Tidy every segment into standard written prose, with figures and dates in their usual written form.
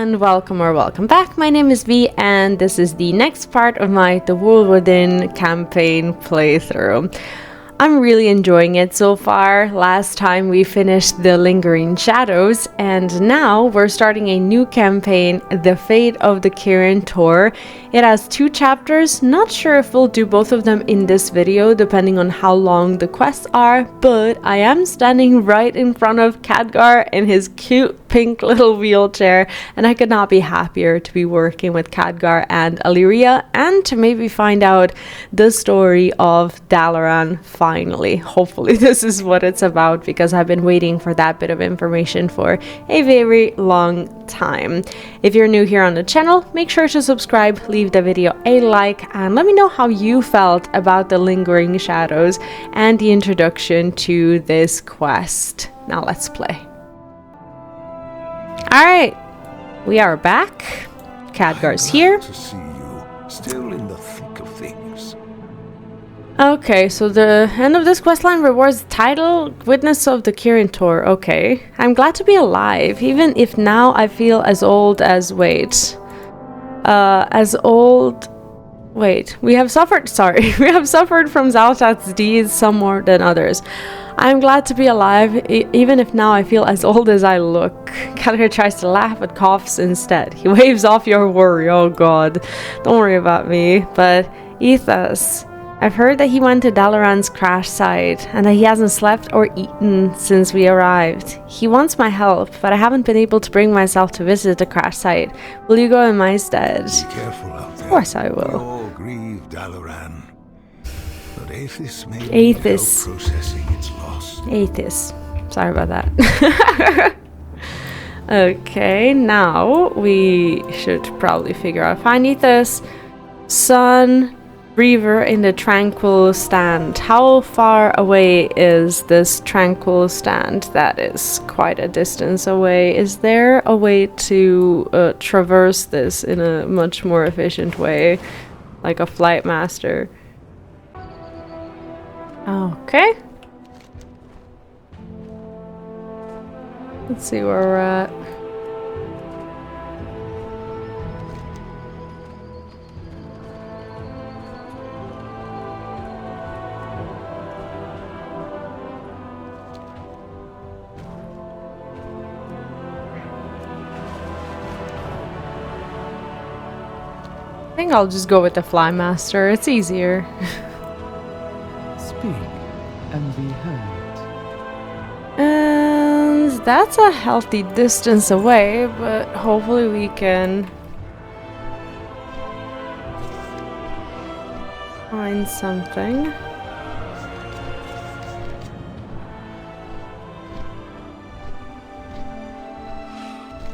and welcome or welcome back. My name is V and this is the next part of my The World Within campaign playthrough. I'm really enjoying it so far. Last time we finished the Lingering Shadows and now we're starting a new campaign, The Fate of the Kirin Tor. It has 2 chapters. Not sure if we'll do both of them in this video depending on how long the quests are, but I am standing right in front of Khadgar in his cute pink little wheelchair and I could not be happier to be working with Khadgar and Illyria and to maybe find out the story of Dalaran finally. Hopefully this is what it's about because I've been waiting for that bit of information for a very long time. If you're new here on the channel, make sure to subscribe, leave the video a like, and let me know how you felt about the Lingering Shadows and the introduction to this quest. Now let's play. Alright, we are back. Khadgar's here. To see you still in the thick of things. Okay, so the end of this questline rewards the title Witness of the Kirin Tor. Okay, I'm glad to be alive, even if now I feel as old as we have suffered from Zaltat's deeds some more than others. I'm glad to be alive, even if now I feel as old as I look. Khadgar tries to laugh but coughs instead. He waves off your worry. Oh god, don't worry about me. But Ethos, I've heard that he went to Dalaran's crash site and that he hasn't slept or eaten since we arrived. He wants my help, but I haven't been able to bring myself to visit the crash site. Will you go in my stead? Be careful out there. Of course I We will. all grieve Dalaran. But Aethys may need help processing its loss. Aethys. Sorry about that. Okay, now we should probably figure out. Find Aethys, Sun, Reaver in the Tranquil Stand. How far away is this Tranquil Stand? That is quite a distance away. Is there a way to traverse this in a much more efficient way? Like a flight master? Okay. Let's see where we're at. I think I'll just go with the Flymaster. It's easier. Speak and be heard. And that's a healthy distance away, but hopefully we can find something.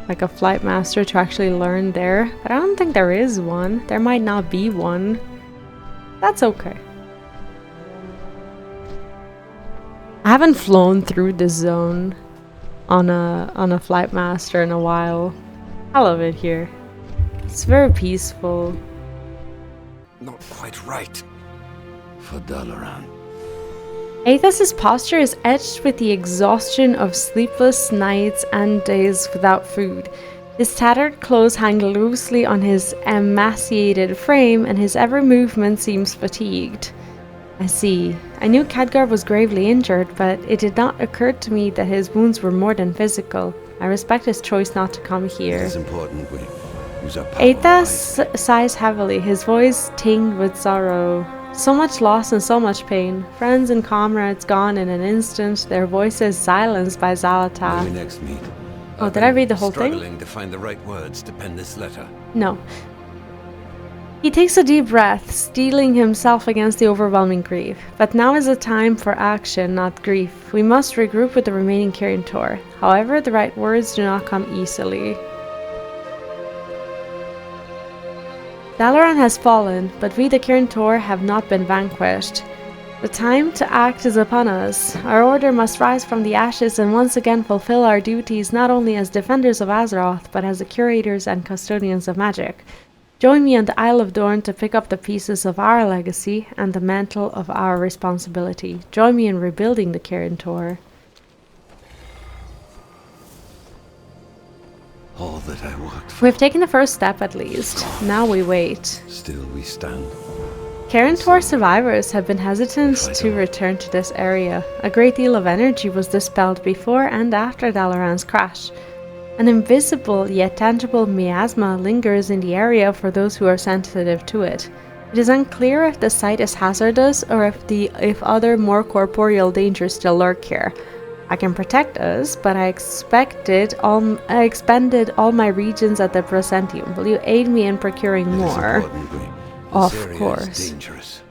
Like a flight master to actually learn there, but I don't think there is one. There might not be one. That's okay. I haven't flown through this zone on a flight master in a while. I love it here. It's very peaceful. Not quite right for Dalaran. Aethys' posture is etched with the exhaustion of sleepless nights and days without food. His tattered clothes hang loosely on his emaciated frame, and his every movement seems fatigued. I see. I knew Khadgar was gravely injured, but it did not occur to me that his wounds were more than physical. I respect his choice not to come here. It is important we use our power. Aethys sighs heavily, his voice tinged with sorrow. So much loss and so much pain. Friends and comrades gone in an instant, their voices silenced by Zalata. When we next meet. Oh, did I read the whole thing? Struggling to find the right words to pen this letter. No. He takes a deep breath, steeling himself against the overwhelming grief. But now is a time for action, not grief. We must regroup with the remaining Kirin Tor. However, the right words do not come easily. Dalaran has fallen, but we the Kirin Tor have not been vanquished. The time to act is upon us. Our order must rise from the ashes and once again fulfill our duties not only as defenders of Azeroth, but as the curators and custodians of magic. Join me on the Isle of Dorn to pick up the pieces of our legacy and the mantle of our responsibility. Join me in rebuilding the Kirin Tor. All that I worked for. We've taken the first step at least. Now we wait. Still we stand. Kirin Tor survivors have been hesitant to return to this area. A great deal of energy was dispelled before and after Dalaran's crash. An invisible yet tangible miasma lingers in the area for those who are sensitive to it. It is unclear if the site is hazardous or if other more corporeal dangers still lurk here. I can protect us, but I expended all my regions at the Proscentium. Will you aid me in procuring more? Of course. Dangerous.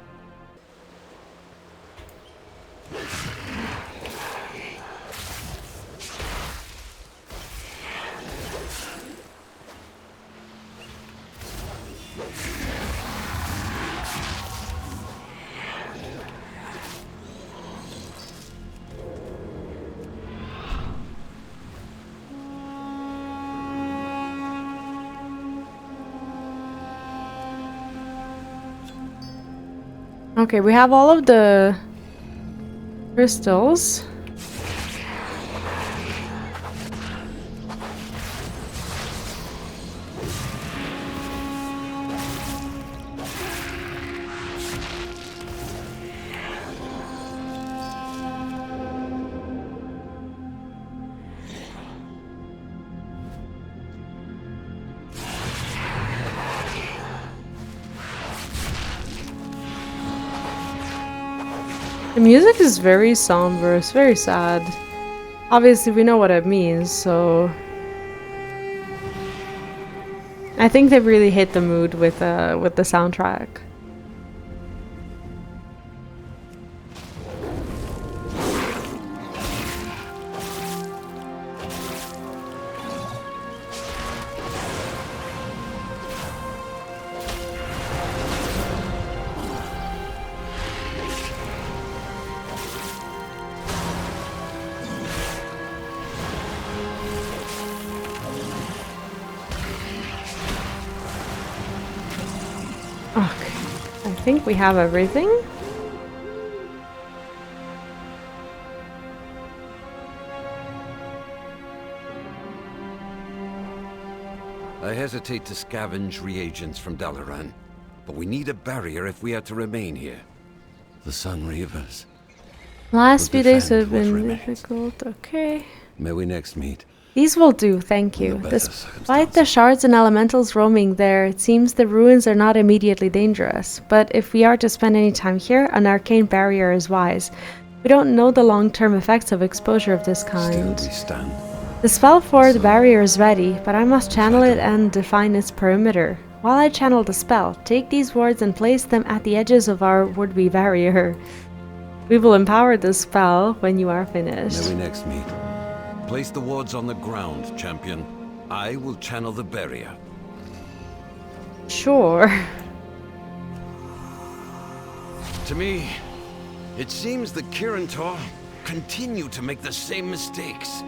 Okay, we have all of the crystals. The music is very somber, it's very sad. Obviously we know what it means, so I think they really hit the mood with the soundtrack. Okay, I think we have everything. I hesitate to scavenge reagents from Dalaran, but we need a barrier if we are to remain here. The Sun Reavers. Last few days defend have what been remains. difficult, okay. May we next meet. These will do, thank you. Under better Despite the shards and elementals roaming there, it seems the ruins are not immediately dangerous. But if we are to spend any time here, an arcane barrier is wise. We don't know the long-term effects of exposure of this kind. Still we stand. The spell for the barrier is ready, but I must channel it and define its perimeter. While I channel the spell, take these wards and place them at the edges of our would-be barrier. We will empower the spell when you are finished. May we next meet. Place the wards on the ground, champion. I will channel the barrier. Sure. To me, it seems the Kirin Tor continue to make the same mistakes.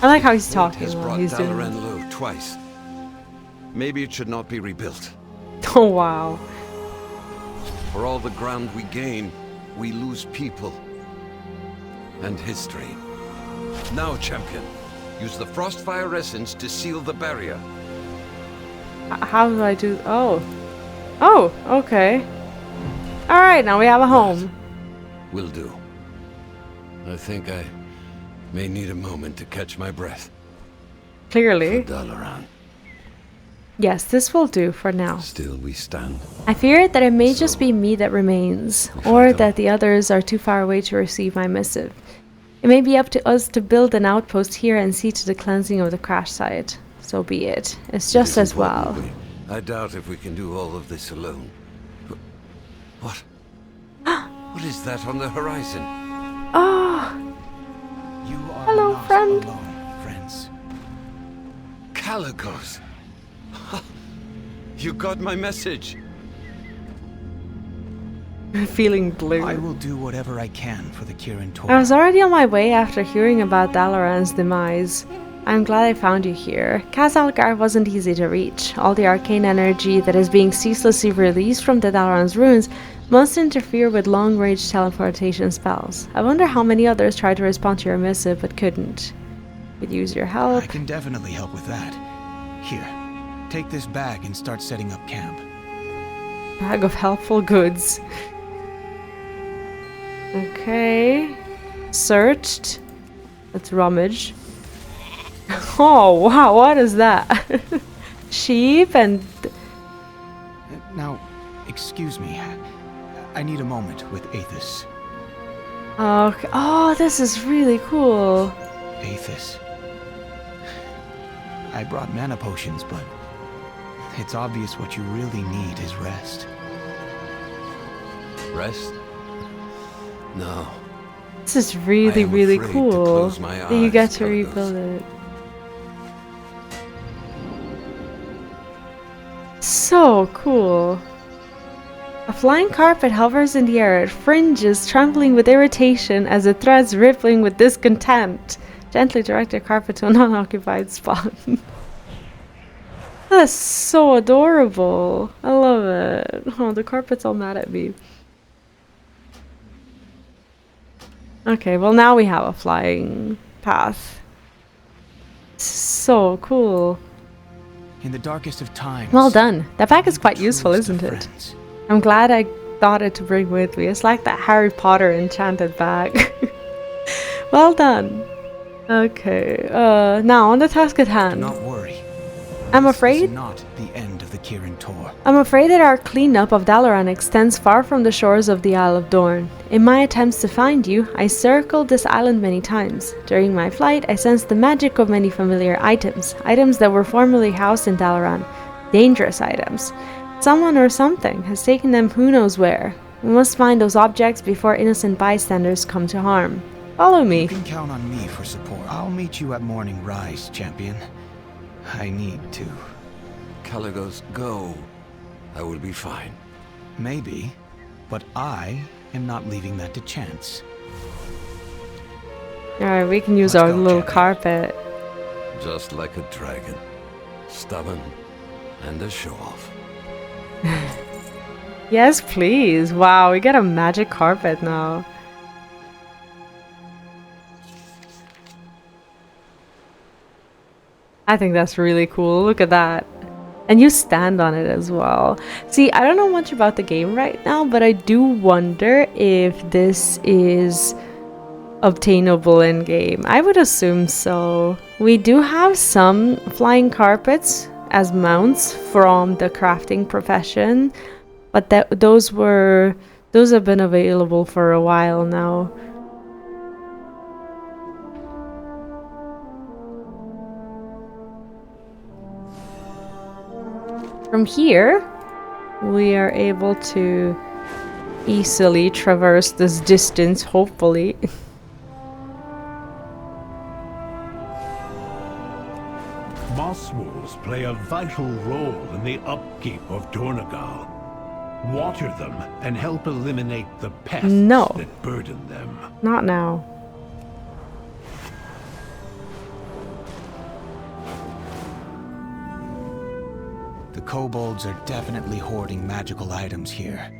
I like how he's Fate talking has while brought he's doing Dalaran it. low twice. Maybe it should not be rebuilt. Oh wow. For all the ground we gain, we lose people. And history. Now, champion, use the Frostfire Essence to seal the barrier. How do I do? Oh. Oh, okay. Alright, now we have a home. Will do. I think I may need a moment to catch my breath. Clearly. For Dalaran. Yes, this will do for now. Still we stand. I fear that it may just be me that remains, or that the others are too far away to receive my missive. It may be up to us to build an outpost here and see to the cleansing of the crash site. So be it. It's just as well. I doubt if we can do all of this alone. What? What is that on the horizon? Oh, You are hello, not friend. alone, friends. Caligos! You got my message. feeling blue. I will do whatever I can for the Kirin Tor. I was already on my way after hearing about Dalaran's demise. I'm glad I found you here. Khazalgar wasn't easy to reach. All the arcane energy that is being ceaselessly released from the Dalaran's ruins must interfere with long-range teleportation spells. I wonder how many others tried to respond to your missive but couldn't. Could use your help. I can definitely help with that. Here, take this bag and start setting up camp. Bag of helpful goods. Okay. Searched. Let's rummage. Oh, wow, what is that? Sheep and... Now, excuse me. I need a moment with Aethys. Okay. Oh, this is really cool. Aethys. I brought mana potions, but it's obvious what you really need is rest. Rest? No. This is really, I am really afraid to cool close my that you get eyes, to Kalos. rebuild it. So cool. A flying carpet hovers in the air, it fringes, trembling with irritation as it threads rippling with discontent. Gently direct your carpet to an unoccupied spot. That's so adorable. I love it. Oh, the carpet's all mad at me. Okay, well now we have a flying path. So cool. In the darkest of times. Well done. That bag is the quite useful, truest isn't of it? friends. I'm glad I thought it to bring with me. It's like that Harry Potter enchanted bag. Well done. Okay, now on the task at Do hand. not worry. I'm This afraid is not the end of the Kirin Tor. I'm afraid that our cleanup of Dalaran extends far from the shores of the Isle of Dorn. In my attempts to find you, I circled this island many times. During my flight, I sensed the magic of many familiar items, items that were formerly housed in Dalaran. Dangerous items. Someone or something has taken them who knows where. We must find those objects before innocent bystanders come to harm. Follow me. You can count on me for support. I'll meet you at morning rise, champion. I need to. Kaligos, go. I will be fine. Maybe, but I am not leaving that to chance. Alright, we can use Let's our go, little champion. carpet. Just like a dragon. Stubborn and a show-off. Yes, please. Wow, we get a magic carpet now. I think that's really cool. Look at that. And you stand on it as well. See, I don't know much about the game right now, but I do wonder if this is obtainable in game. I would assume so. We do have some flying carpets as mounts from the crafting profession, but those have been available for a while now. From here, we are able to easily traverse this distance, hopefully. Moss wolves play a vital role in the upkeep of Dornagal. Water them and help eliminate the pests No. that burden them. Not now. The kobolds are definitely hoarding magical items here.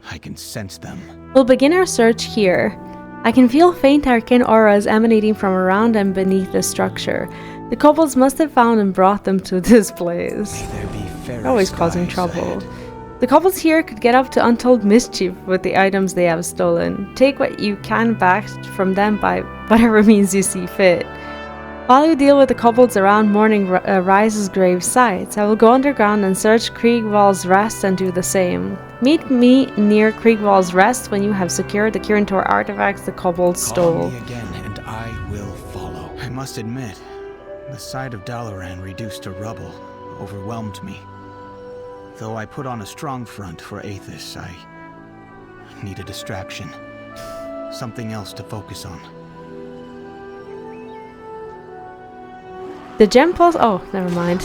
I can sense them. We'll begin our search here. I can feel faint arcane auras emanating from around and beneath the structure. The kobolds must have found and brought them to this place. May there be fairy Always causing skies trouble. ahead. The kobolds here could get up to untold mischief with the items they have stolen. Take what you can back from them by whatever means you see fit. While you deal with the kobolds around Morning Rise's grave sites, I will go underground and search Kriegwald's Rest and do the same. Meet me near Kriegwald's Rest when you have secured the Kirin Tor artifacts the kobolds Call stole. me again and I will follow. I must admit, the sight of Dalaran reduced to rubble overwhelmed me. Though I put on a strong front for Aethys, I need a distraction. Something else to focus on. The gem pulse. Oh, never mind.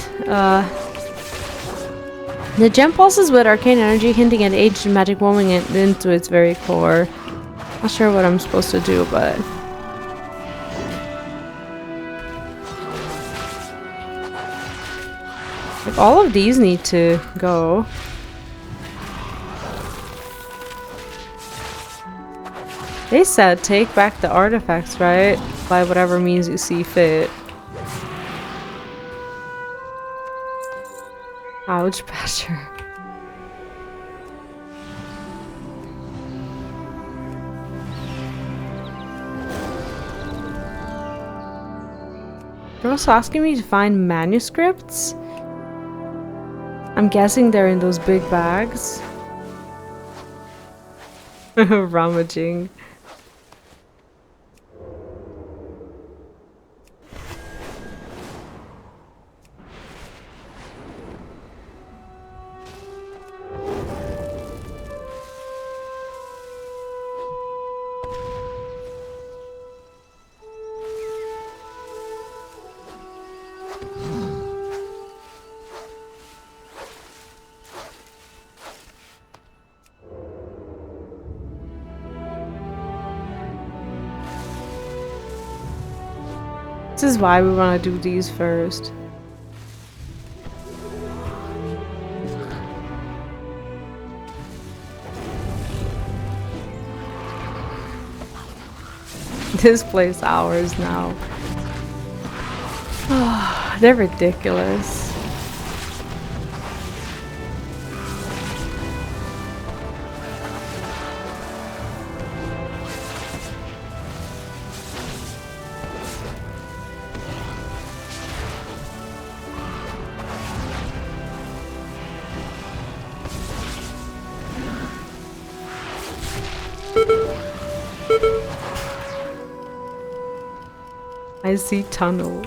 The gem pulses with arcane energy, hinting at aged magic warming it into its very core. Not sure what I'm supposed to do, but like all of these need to go. They said take back the artifacts, right? by whatever means you see fit. Ouch, Badger. They're also asking me to find manuscripts. I'm guessing they're in those big bags. Rummaging. This is why we want to do these first. This place hours now. Oh, they're ridiculous. I see tunnel.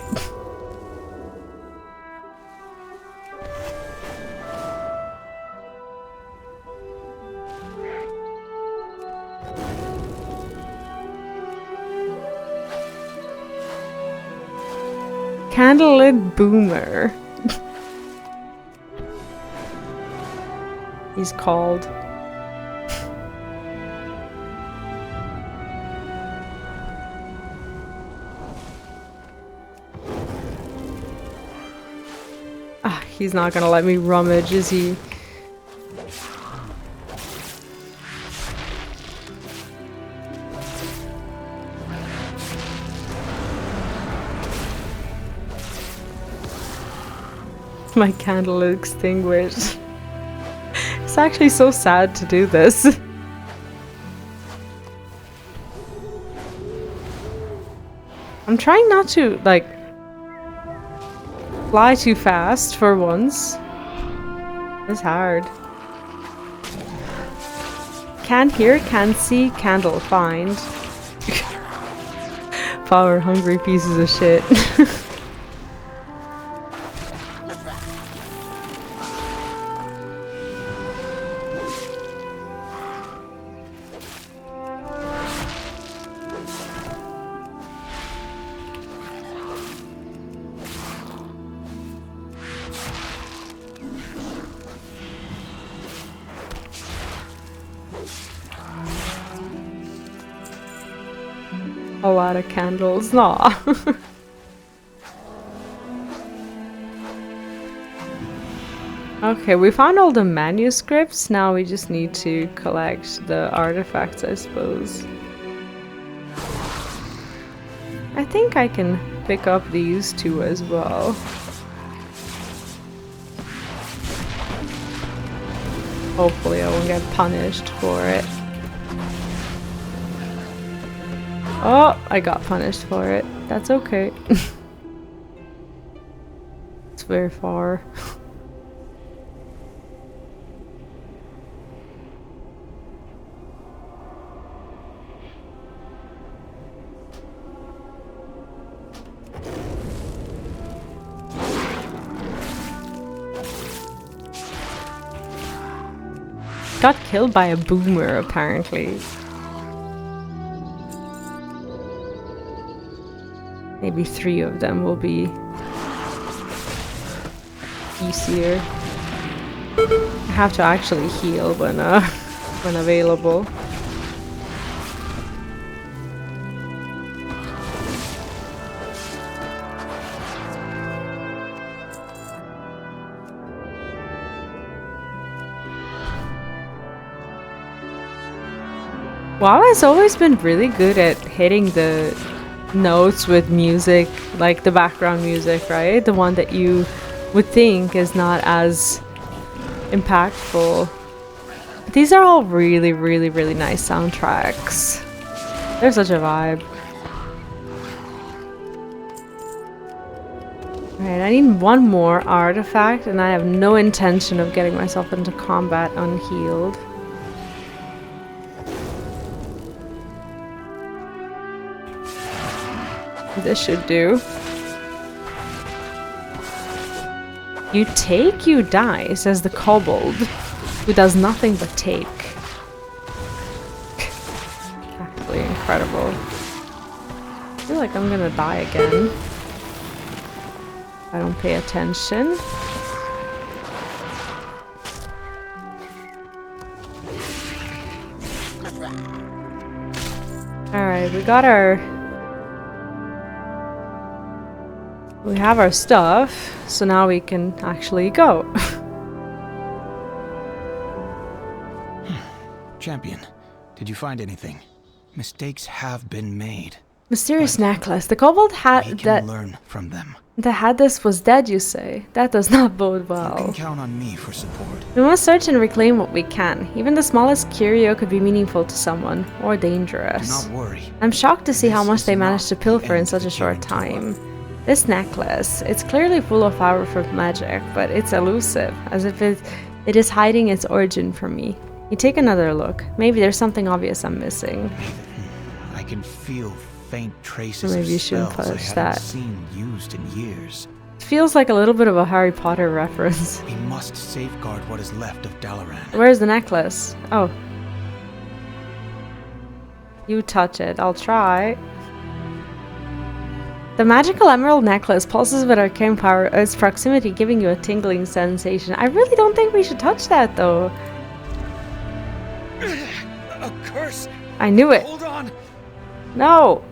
Candlelit Boomer. He's called. He's not gonna let me rummage, is he? My candle extinguished. It's actually so sad to do this. I'm trying not to, like, fly too fast for once. It's hard. Can't hear, can't see, candle find. Power hungry pieces of shit. A lot of candles, nah. Okay, we found all the manuscripts. Now we just need to collect the artifacts, I suppose. I think I can pick up these two as well. Hopefully I won't get punished for it. Oh, I got punished for it. That's okay. It's very far. Got killed by a boomer, apparently. Maybe 3 of them will be easier. I have to actually heal when available. WoW has always been really good at hitting the notes with music, like the background music, right? The one that you would think is not as impactful. These are all really, really, really nice soundtracks. They're such a vibe. Alright, I need one more artifact, and I have no intention of getting myself into combat unhealed. This should do. You take, you die, says the kobold, who does nothing but take. Actually incredible. I feel like I'm gonna die again. I don't pay attention. Alright, we have our stuff, so now we can actually go. Champion, did you find anything? Mistakes have been made. Mysterious necklace. The kobold We can learn from them. that had this was dead, you say? That does not bode You well. can count on me for support. We must search and reclaim what we can. Even the smallest curio could be meaningful to someone, or Do dangerous. not worry. I'm shocked to see how This much is they not managed to the pilfer in end such of a the short Kirin Tor. time. This necklace, it's clearly full of powerful magic, but it's elusive, as if it is hiding its origin from me. You take another look. Maybe there's something obvious I'm missing. I can feel faint traces Maybe you of shouldn't spells I touch haven't that. seen used in years. It feels like a little bit of a Harry Potter reference. We must safeguard what is left of Dalaran. Where's the necklace? Oh. You touch it. I'll try. The magical emerald necklace pulses with arcane power, its proximity giving you a tingling sensation. I really don't think we should touch that, though. A curse! I knew it. Hold on! No!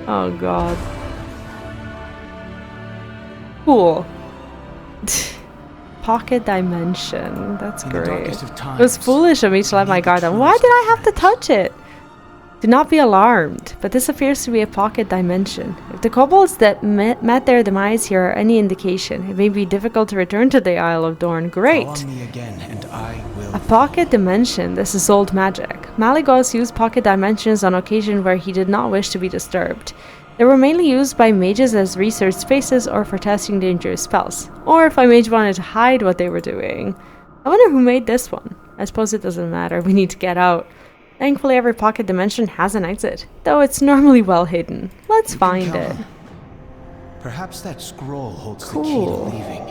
Oh, God. Cool. Pocket dimension. That's In the great. darkest of It was times, foolish of me to let my guard down. Why did I have to touch it? Do not be alarmed, but this appears to be a pocket dimension. If the kobolds that met their demise here are any indication, it may be difficult to return to the Isle of Dorn. Great! Call on me again, and I will. A pocket dimension. This is old magic. Malygos used pocket dimensions on occasion where he did not wish to be disturbed. They were mainly used by mages as research spaces or for testing dangerous spells, or if a mage wanted to hide what they were doing. I wonder who made this one. I suppose it doesn't matter, we need to get out. Thankfully every pocket dimension has an exit, though it's normally well hidden. Let's find it. Perhaps that scroll holds Cool. the key to leaving.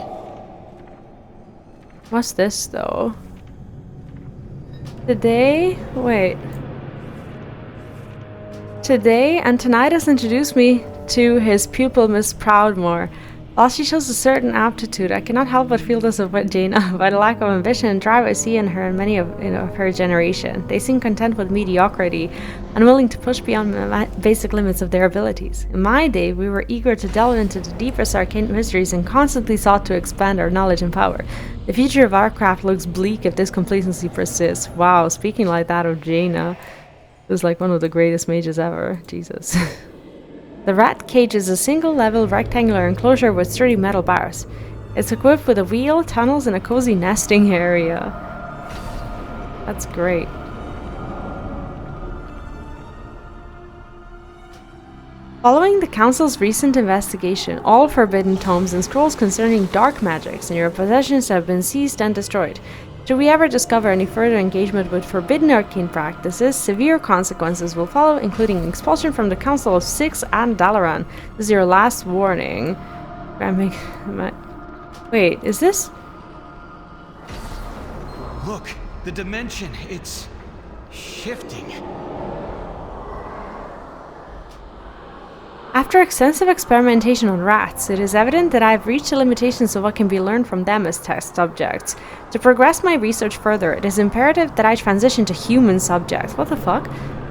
What's this though? Today? Wait. Today, Antonidas introduced me to his pupil, Miss Proudmore. While she shows a certain aptitude, I cannot help but feel this about Jaina, by the lack of ambition and drive I see in her and many of her generation. They seem content with mediocrity, unwilling to push beyond the basic limits of their abilities. In my day, we were eager to delve into the deepest arcane mysteries and constantly sought to expand our knowledge and power. The future of our craft looks bleak if this complacency persists. Wow, speaking like that of Jaina, who's like one of the greatest mages ever. Jesus. The rat cage is a single-level rectangular enclosure with sturdy metal bars. It's equipped with a wheel, tunnels, and a cozy nesting area. That's great. Following the Council's recent investigation, all forbidden tomes and scrolls concerning dark magics in your possessions have been seized and destroyed. Should we ever discover any further engagement with forbidden arcane practices, severe consequences will follow, including expulsion from the Council of Six and Dalaran. This is your last warning. Wait, is this? Look, the dimension, it's shifting. After extensive experimentation on rats, it is evident that I have reached the limitations of what can be learned from them as test subjects. To progress my research further, it is imperative that I transition to human subjects. What the fuck?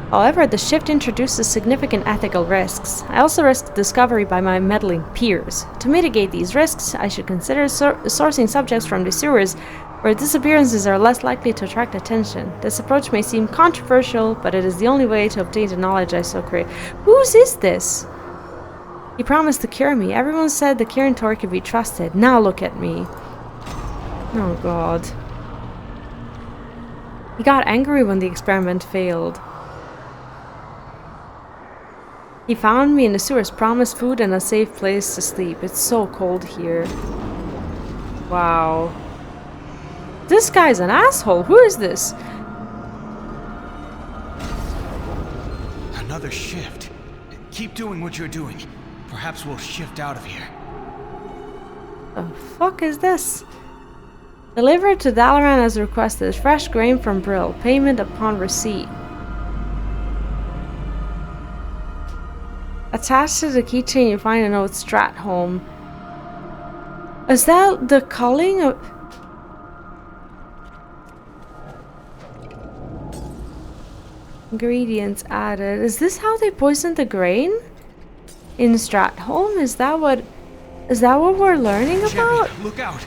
However, the shift introduces significant ethical risks. I also risk discovery by my meddling peers. To mitigate these risks, I should consider sourcing subjects from the sewers where disappearances are less likely to attract attention. This approach may seem controversial, but it is the only way to obtain the knowledge I so crave. Whose is this? He promised to cure me. Everyone said the Kirin Tor could be trusted. Now look at me. Oh god. He got angry when the experiment failed. He found me in the sewers, promised food and a safe place to sleep. It's so cold here. Wow. This guy's an asshole. Who is this? Another shift. Keep doing what you're doing. Perhaps we'll shift out of here. The fuck is this? Delivered to Dalaran as requested. Fresh grain from Brill. Payment upon receipt. Attached to the keychain you find a note, Stratholme. Is that the culling of... Ingredients added. Is this how they poisoned the grain? In Stratholme? Is that what we're learning about? Jerry, look out!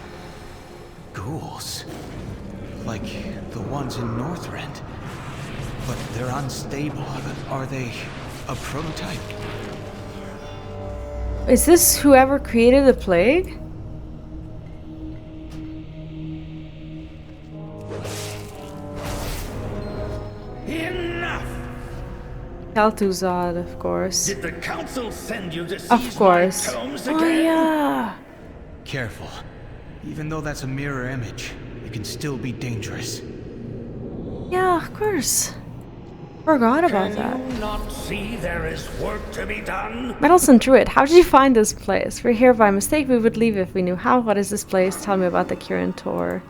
Ghouls. Like the ones in Northrend. But they're unstable. Are they a prototype? Is this whoever created the plague? Enough! Kel'Thuzad, of course. Did the council send you to seize Of course. my tomes Oh again? yeah. Careful. Even though that's a mirror image, it can still be dangerous. Yeah, of course. Forgot about Can that. you not see there is work to be done? Meddlesome Druid, how did you find this place? We're here by mistake. We would leave if we knew how. What is this place? Tell me about the Kirin Tor.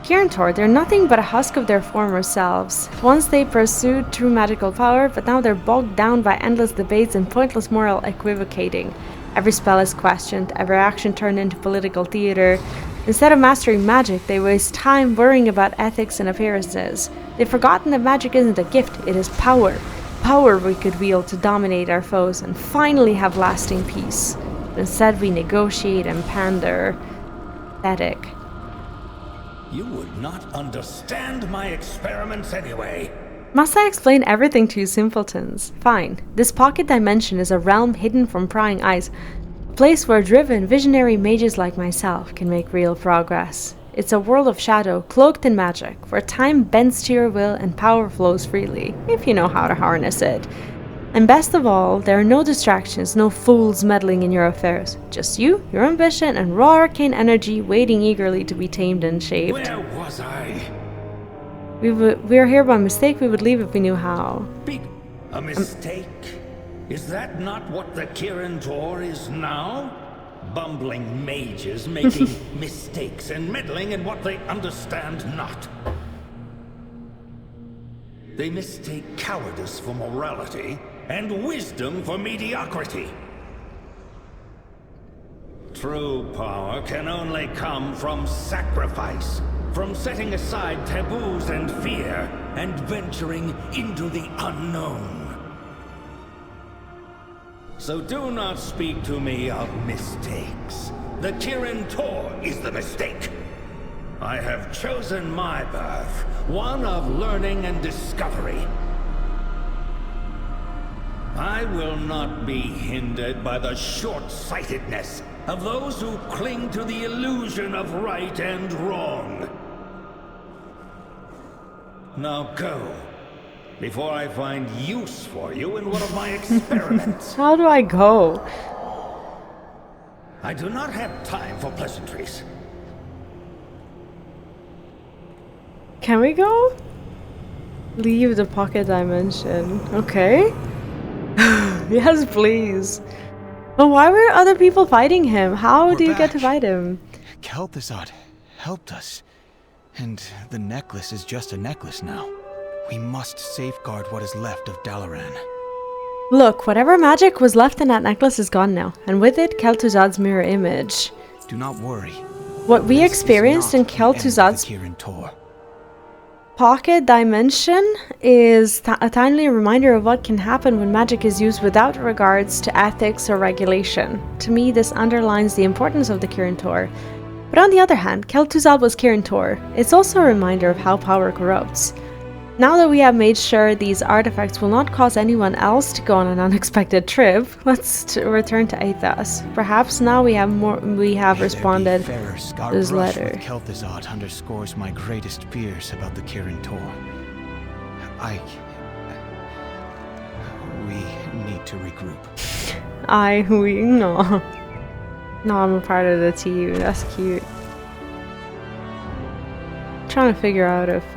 Kirin Tor, they're nothing but a husk of their former selves. Once they pursued true magical power, but now they're bogged down by endless debates and pointless moral equivocating. Every spell is questioned, every action turned into political theater. Instead of mastering magic, they waste time worrying about ethics and appearances. They've forgotten that magic isn't a gift, it is power. Power we could wield to dominate our foes and finally have lasting peace. But instead we negotiate and pander. Pathetic. You would not understand my experiments anyway. Must I explain everything to you simpletons? Fine. This pocket dimension is a realm hidden from prying eyes. A place where driven, visionary mages like myself can make real progress. It's a world of shadow, cloaked in magic, where time bends to your will and power flows freely, if you know how to harness it. And best of all, there are no distractions, no fools meddling in your affairs. Just you, your ambition, and raw arcane energy waiting eagerly to be tamed and shaped. Where was I? We're here by mistake. We would leave if we knew how. A mistake? Is that not what the Kirin Tor is now? Bumbling mages making mistakes and meddling in what they understand not. They mistake cowardice for morality and wisdom for mediocrity. True power can only come from sacrifice, from setting aside taboos and fear, and venturing into the unknown. So do not speak to me of mistakes. The Kirin Tor is the mistake. I have chosen my path, one of learning and discovery. I will not be hindered by the short-sightedness of those who cling to the illusion of right and wrong. Now go, before I find use for you in one of my experiments. How do I go? I do not have time for pleasantries. Can we go? Leave the pocket dimension. Okay. Yes, please. But why were other people fighting him? How We're do you get to back. fight him? Kel'Thuzad helped us. And the necklace is just a necklace now. We must safeguard what is left of Dalaran. Look, whatever magic was left in that necklace is gone now, and with it, Kel'Thuzad's mirror image. Do not worry. What we This is experienced not in the end of the Kel'Thuzad's Kirin Tor. pocket dimension is a timely reminder of what can happen when magic is used without regards to ethics or regulation. To me, this underlines the importance of the Kirin Tor. But on the other hand, Kel'Thuzad was Kirin Tor. It's also a reminder of how power corrupts. Now that we have made sure these artifacts will not cause anyone else to go on an unexpected trip, let's return to Athos. Perhaps now we have responded to his letter. With Kel'Thuzad underscores my greatest fears about the Kirin Tor. We need to regroup. No, I'm a part of the team. That's cute. Trying to figure out if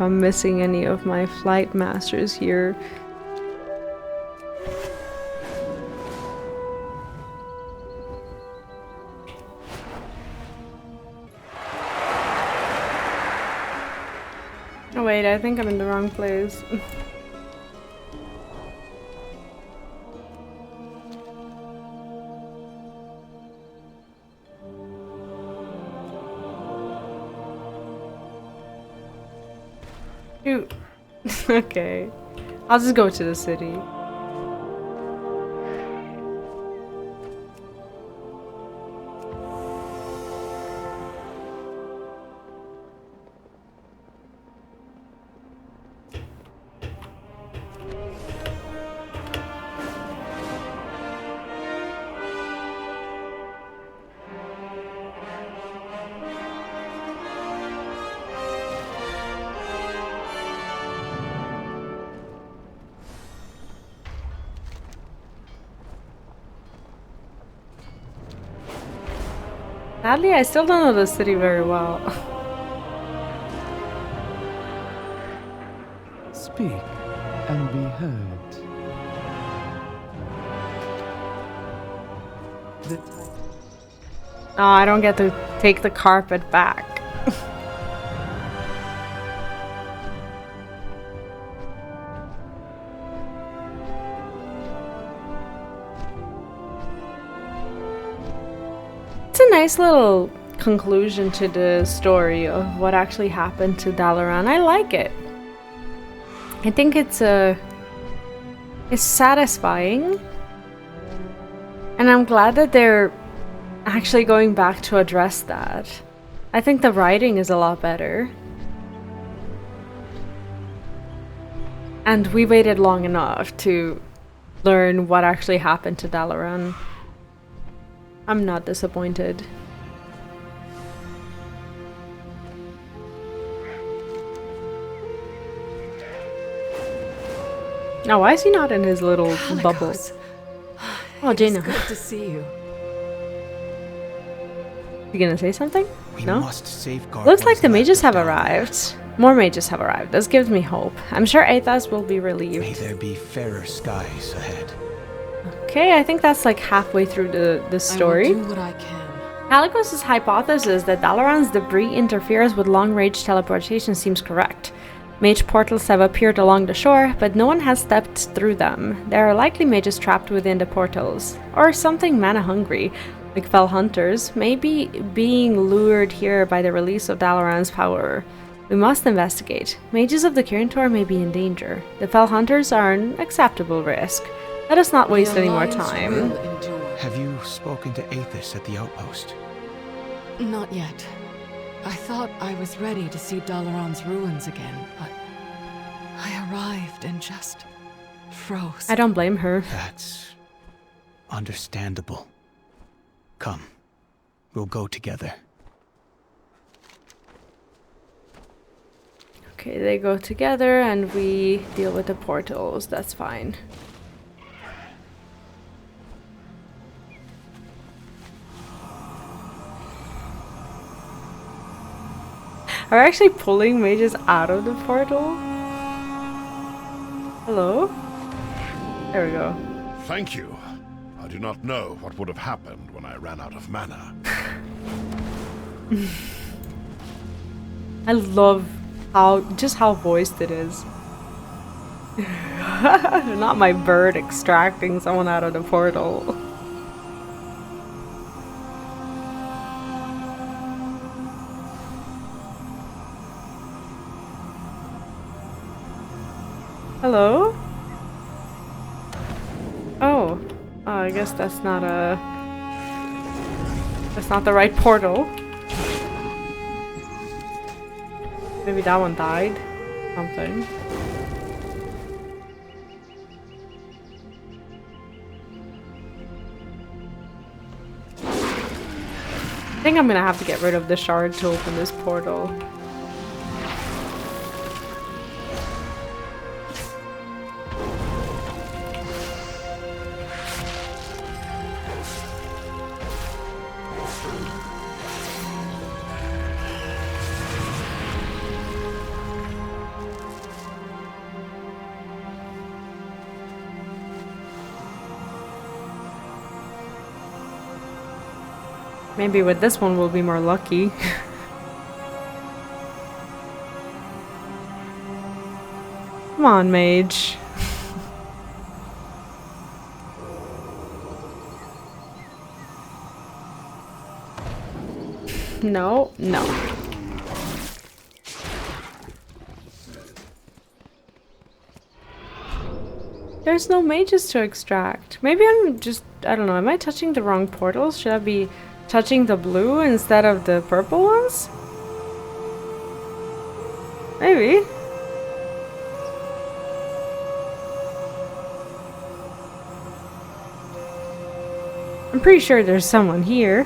I'm missing any of my flight masters here. Oh wait, I think I'm in the wrong place. Shoot. Okay. I'll just go to the city. Sadly, I still don't know the city very well. Speak and be heard. Oh, I don't get to take the carpet back. It's a nice little conclusion to the story of what actually happened to Dalaran. I like it. I think it's satisfying. And I'm glad that they're actually going back to address that. I think the writing is a lot better. And we waited long enough to learn what actually happened to Dalaran. I'm not disappointed. Now, why is he not in his little bubble? Oh, Jaina. Good to see you. You gonna say something? We No? must safeguard Looks like what's the left mages of have Dalaran. arrived. More mages have arrived. This gives me hope. I'm sure Athos will be May relieved. there be fairer skies ahead. Okay, I think that's like halfway through the story. I will do what I can. Calicos' hypothesis that Dalaran's debris interferes with long-range teleportation seems correct. Mage portals have appeared along the shore, but no one has stepped through them. There are likely mages trapped within the portals. Or something mana-hungry, like fell hunters, maybe being lured here by the release of Dalaran's power. We must investigate. Mages of the Kirin Tor may be in danger. The fell hunters are an acceptable risk. Let us not waste any more time. Will endure. Have you spoken to Athos at the outpost? Not yet. I thought I was ready to see Dalaran's ruins again, but I arrived and just froze. I don't blame her. That's understandable. Come, we'll go together. Okay, they go together and we deal with the portals. That's fine. Are we actually pulling mages out of the portal? Hello? There we go. Thank you. I do not know what would have happened when I ran out of mana. I love how voiced it is. Not my bird extracting someone out of the portal. Hello? Oh. Oh, I guess that's not a... That's not the right portal. Maybe that one died. Something. I think I'm gonna have to get rid of the shard to open this portal. Maybe with this one we'll be more lucky. Come on, mage. No, no. There's no mages to extract. Maybe I'm just, I don't know, am I touching the wrong portals? Should I be touching the blue instead of the purple ones? Maybe. I'm pretty sure there's someone here.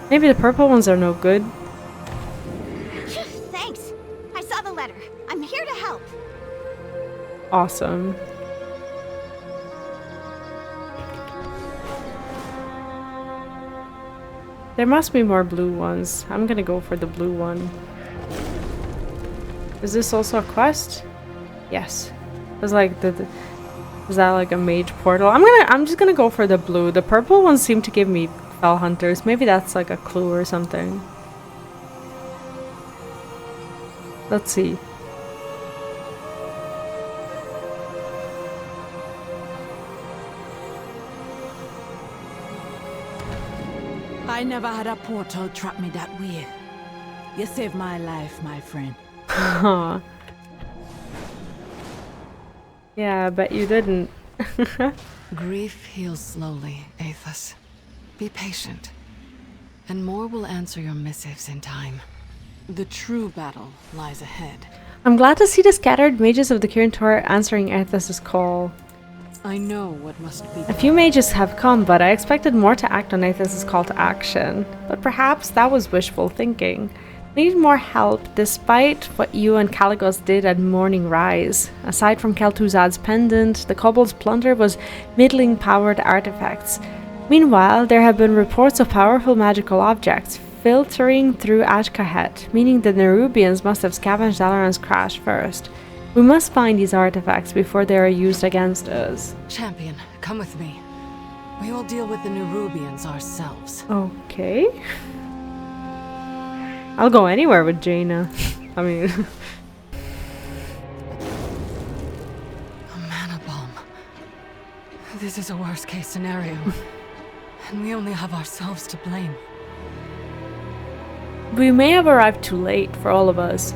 Maybe the purple ones are no good. Thanks. I saw the letter. I'm here to help. Awesome. There must be more blue ones. I'm gonna go for the blue one. Is this also a quest? Yes. It's like is that like a mage portal? I'm just gonna go for the blue. The purple ones seem to give me fell hunters. Maybe that's like a clue or something. Let's see. I never had a portal trap me that way. You saved my life, my friend. Yeah, I bet you didn't. Grief heals slowly, Aethys. Be patient, and more will answer your missives in time. The true battle lies ahead. I'm glad to see the scattered mages of the Kirin Tor answering Aethys' call. I know what must be A few mages have come, but I expected more to act on Aethys' call to action. But perhaps that was wishful thinking. I need more help, despite what you and Caligos did at Morning Rise. Aside from Kel'Thuzad's pendant, the kobolds' plunder was middling powered artifacts. Meanwhile, there have been reports of powerful magical objects filtering through Ashkahet, meaning the Nerubians must have scavenged Dalaran's crash first. We must find these artifacts before they are used against us. Champion, come with me. We will deal with the Nerubians ourselves. Okay. I'll go anywhere with Jaina. I mean... A mana bomb. This is a worst case scenario. And we only have ourselves to blame. We may have arrived too late for all of us.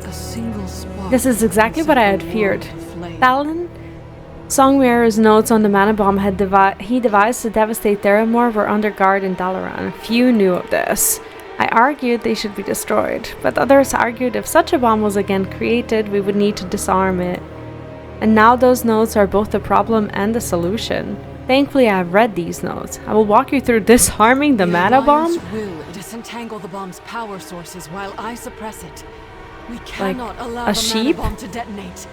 A single spark. This is exactly what I had feared. Thalon? Songmirror's notes on the mana bomb he devised to devastate Theramore were under guard in Dalaran. Few knew of this. I argued they should be destroyed, but others argued if such a bomb was again created, we would need to disarm it. And now those notes are both the problem and the solution. Thankfully, I have read these notes. I will walk you through disarming the mana bomb. Will disentangle the bomb's power sources while I suppress it. We cannot allow a the sheep? mana bomb to detonate.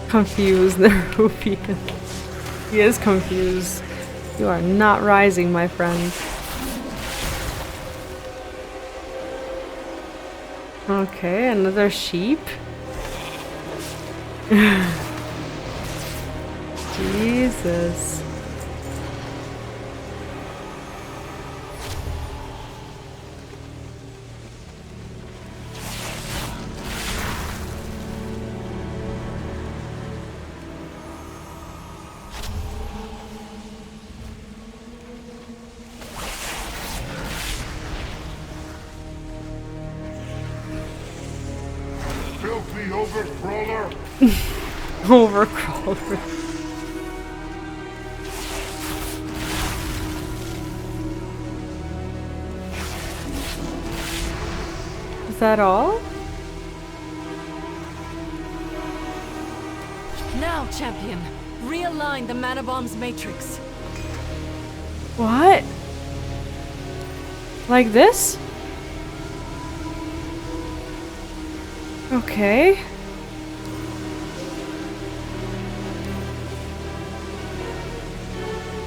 Confused, Nerubian. He is confused. You are not rising, my friend. Okay, another sheep. Jesus. Filthy overcrawler! Overcrawler. Is that all? Now, champion, realign the mana bomb's matrix. What? Like this? Okay.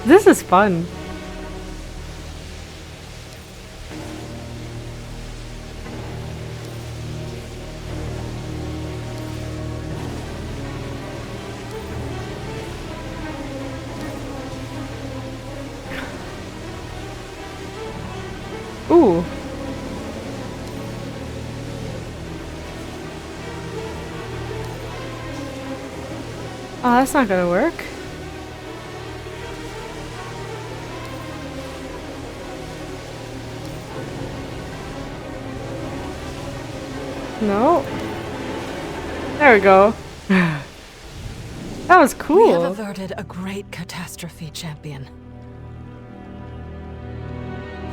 This is fun. Ooh. Oh, that's not gonna work. No. There we go. That was cool. We have averted a great catastrophe, champion.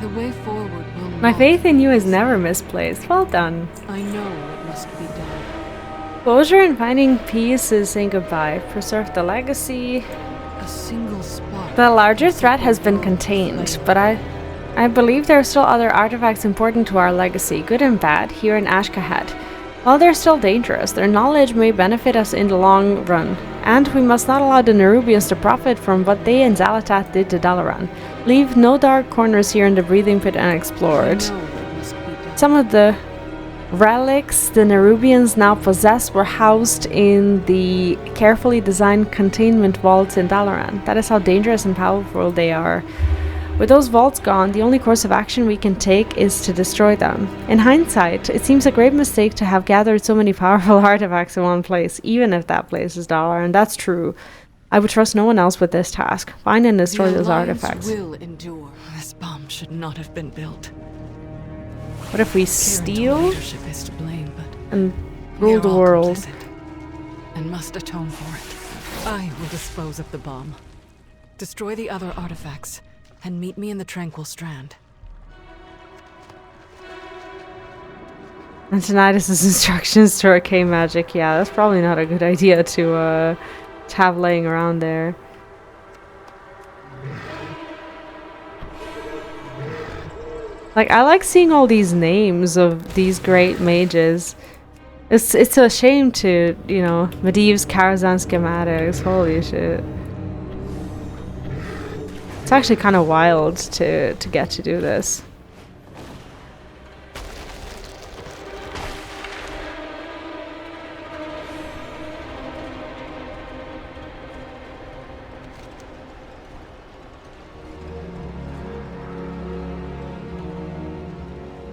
The way forward will My not faith in you is be never misplaced. Well done. I know what must be done. Closure and finding peace is saying goodbye. Preserve the legacy. A single spot. The larger threat has been contained, but I believe there are still other artifacts important to our legacy, good and bad, here in Ashkahet. While they're still dangerous, their knowledge may benefit us in the long run, and we must not allow the Nerubians to profit from what they and Xalatath did to Dalaran. Leave no dark corners here in the breathing pit unexplored. I know what must be done. Some of the relics the Nerubians now possess were housed in the carefully designed containment vaults in Dalaran. That is how dangerous and powerful they are. With those vaults gone, the only course of action we can take is to destroy them. In hindsight, it seems a great mistake to have gathered so many powerful artifacts in one place, even if that place is Dalaran. That's true. I would trust no one else with this task. Find and destroy The those Alliance artifacts. will endure. This bomb should not have been built. What if we Kirin Tor steal leadership is to blame, but and we rule are the all world? complicit and must atone for it. I will dispose of the bomb. Destroy the other artifacts, and meet me in the Tranquil Strand. And Tinnitus' instructions to arcane magic. Yeah, that's probably not a good idea to have laying around there. Like, I like seeing all these names of these great mages. It's a shame to, you know, Medivh's Karazhan schematics. Holy shit. It's actually kind of wild to get to do this.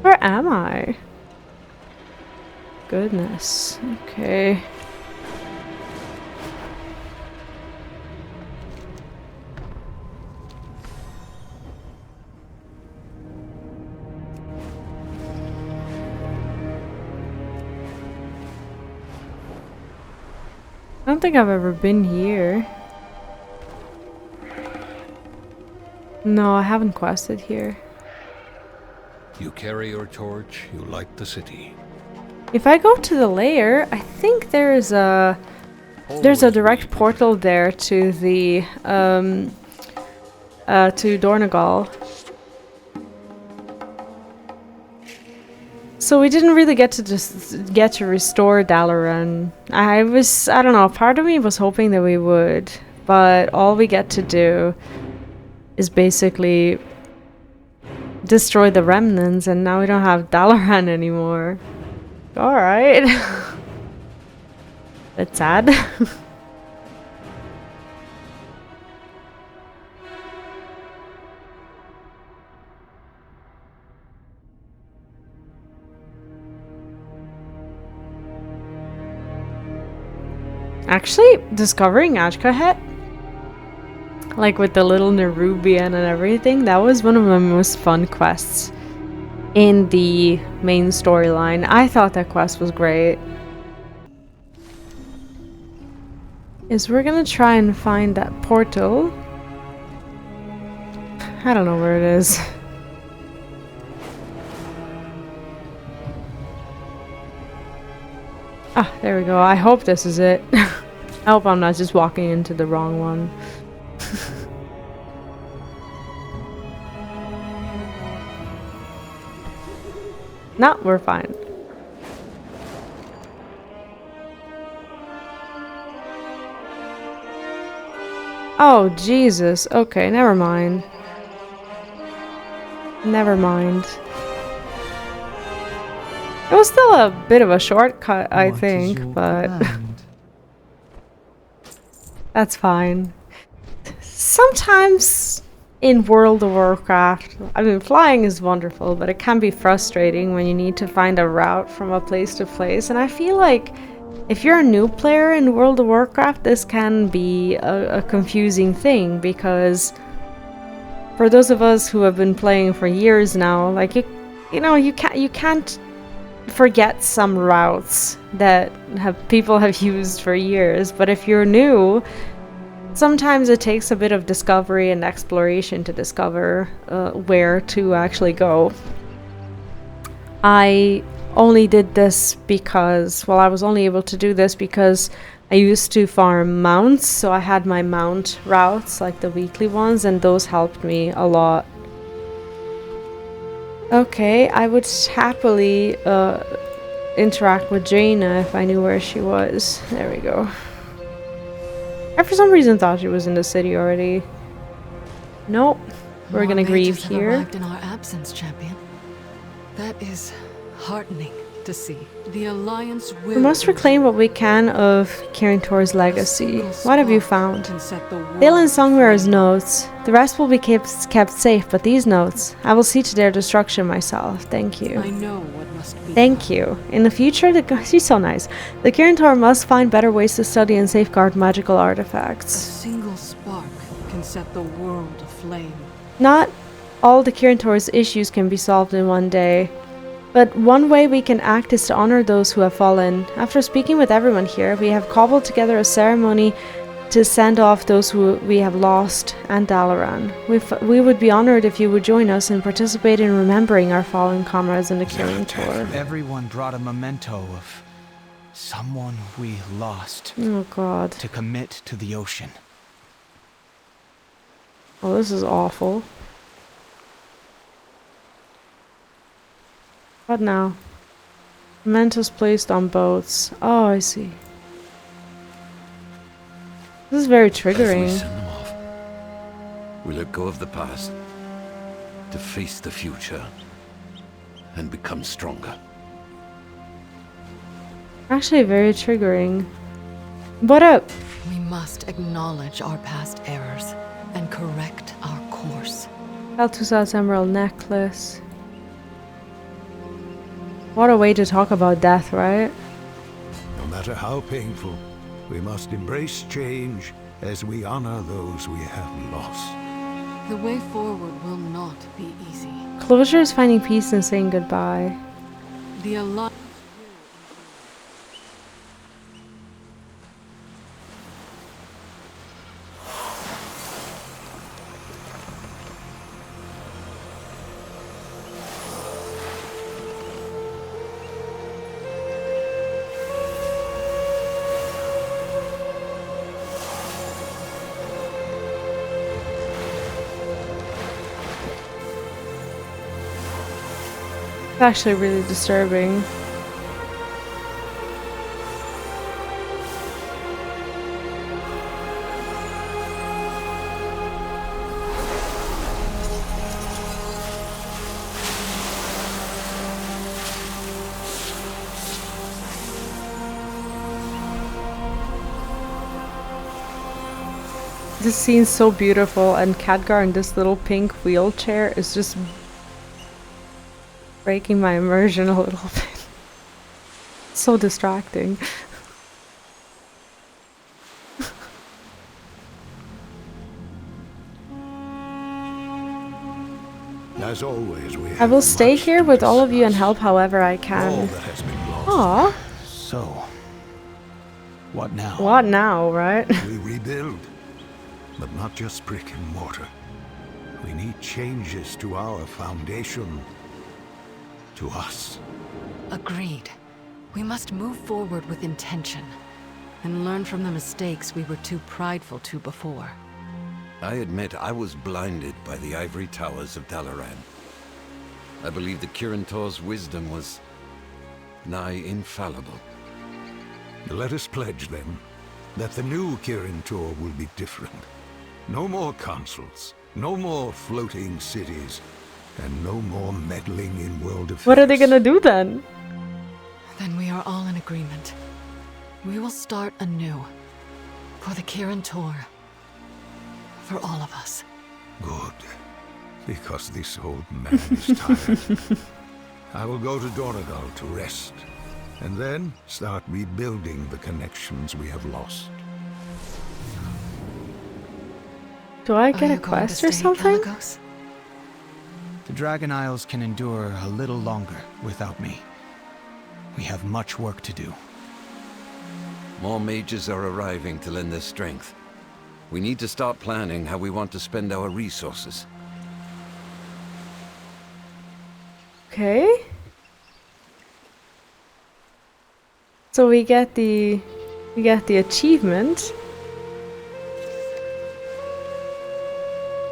Where am I? Goodness. Okay. I don't think I've ever been here. No, I haven't quested here. You carry your torch, you light the city. If I go to the lair, I think there's a direct portal there to the to Dornagal. So we didn't really get to restore Dalaran. I don't know, part of me was hoping that we would, but all we get to do is basically destroy the remnants, and now we don't have Dalaran anymore. Alright. That's sad. Actually, discovering Ashkahet, like with the little Nerubian and everything, that was one of the most fun quests in the main storyline. I thought that quest was great. is we're gonna try and find that portal. I don't know where it is. Ah, there we go. I hope this is it. I hope I'm not just walking into the wrong one. No, we're fine. Oh, Jesus. Okay, never mind. Never mind. It was still a bit of a shortcut, I think, but that's fine. Sometimes in World of Warcraft, I mean, flying is wonderful, but it can be frustrating when you need to find a route from a place to place, and I feel like if you're a new player in World of Warcraft, this can be a confusing thing, because for those of us who have been playing for years now, like you can't forget some routes that people have used for years. But if you're new, sometimes it takes a bit of discovery and exploration to discover where to actually go. I only did this because, well, I was only able to do this because I used to farm mounts, so I had my mount routes, like the weekly ones, and those helped me a lot. Okay, I would happily interact with Jaina if I knew where she was. There we go. I for some reason thought she was in the city already. Nope. We're gonna grieve here. Arrived in our absence, champion. That is heartening to see. The Alliance will... We must reclaim what we can of Kirin Tor's legacy. What have you found? Thalen Songwearer's notes. The rest will be kept safe, but these notes, I will see to their destruction myself. Thank you. I know what must be. Thank you. In the future, she's so nice. The Kirin Tor must find better ways to study and safeguard magical artifacts. A single spark can set the world aflame. Not all the Kirin Tor's issues can be solved in one day. But one way we can act is to honor those who have fallen. After speaking with everyone here, we have cobbled together a ceremony to send off those who we have lost and Dalaran. We would be honored if you would join us and participate in remembering our fallen comrades in the Kirin Tor. Everyone brought a memento of someone we lost. Oh God. To commit to the ocean. Oh, this is awful. What now? Mementos placed on boats. Oh, I see. This is very triggering. As we send them off, we let go of the past to face the future and become stronger. Actually, very triggering. What up? We must acknowledge our past errors and correct our course. Altusat's emerald necklace. What a way to talk about death, right? No matter how painful, we must embrace change as we honor those we have lost. The way forward will not be easy. Closure is finding peace and saying goodbye. The Alliance... It's actually really disturbing. This scene's so beautiful, and Khadgar in this little pink wheelchair is just breaking my immersion a little bit. So distracting. As always, I will stay here with all of you and help however I can. All that has been lost. Aww. So, What now? What now, right? We rebuild, but not just brick and mortar. We need changes to our foundation, to us. Agreed. We must move forward with intention, and learn from the mistakes we were too prideful to before. I admit I was blinded by the ivory towers of Dalaran. I believe that Kirin Tor's wisdom was nigh infallible. Let us pledge, then, that the new Kirin Tor will be different. No more councils, no more floating cities, and no more meddling in world affairs. What are they gonna do then? Then we are all in agreement. We will start anew. For the Kirin Tor. For all of us. Good. Because this old man is tired. I will go to Donegal to rest, and then start rebuilding the connections we have lost. Do I get a quest or something? The Dragon Isles can endure a little longer without me. We have much work to do. More mages are arriving to lend their strength. We need to start planning how we want to spend our resources. Okay. So we get the achievement.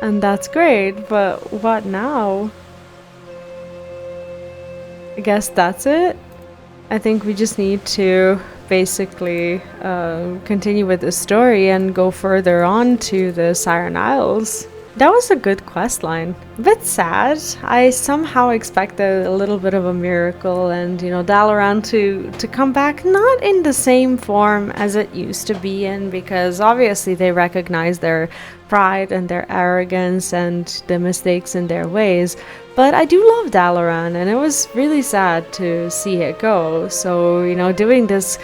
And that's great, but what now? I guess that's it. I think we just need to basically continue with the story and go further on to the Siren Isles. That was a good quest line. A bit sad. I somehow expected a little bit of a miracle and, you know, Dalaran to come back, not in the same form as it used to be in, because obviously they recognize their pride and their arrogance and the mistakes in their ways. But I do love Dalaran, and it was really sad to see it go. So, you know, doing this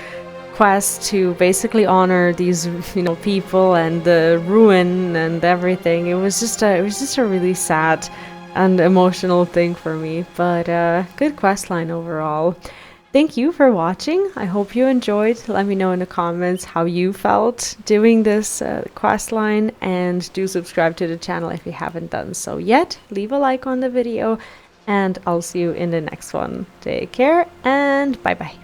quest to basically honor these, you know, people and the ruin and everything, it was just a really sad and emotional thing for me. But good quest line overall. Thank you for watching. I hope you enjoyed. Let me know in the comments how you felt doing this quest line, and do subscribe to the channel if you haven't done so yet. Leave a like on the video, and I'll see you in the next one. Take care and bye bye.